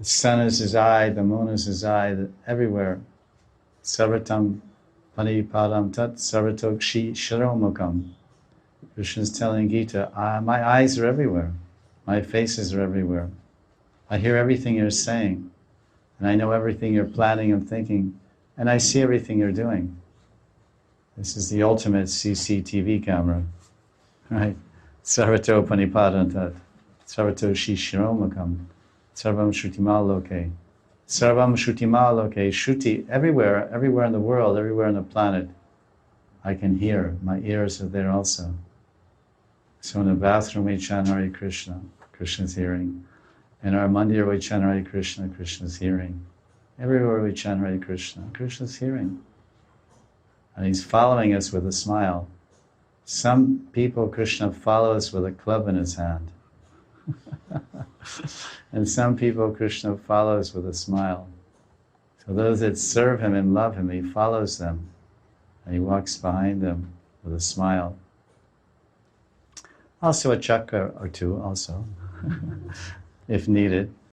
The sun is his eye, the moon is his eye, everywhere. Sarvatam panipadam tat sarvatok shi shiromukam. Krishna is telling Gita, my eyes are everywhere. My faces are everywhere. I hear everything you're saying. And I know everything you're planning and thinking. And I see everything you're doing. This is the ultimate CCTV camera. Right? Sarvato panipadam tat. Sarvato shi shiromukam. Sarvam shrutima loke. Sarvam shrutima loke. Shruti, everywhere in the world, everywhere on the planet, I can hear. My ears are there also. So in the bathroom we chant Hare Krishna, Krishna's hearing. In our mandir we chant Hare Krishna, Krishna's hearing. Everywhere we chant Hare Krishna, Krishna's hearing. And he's following us with a smile. Some people, Krishna follows with a club in his hand. And some people, Krishna follows with a smile. So those that serve him and love him, he follows them. And he walks behind them with a smile. Also a chakra or two, also, if needed.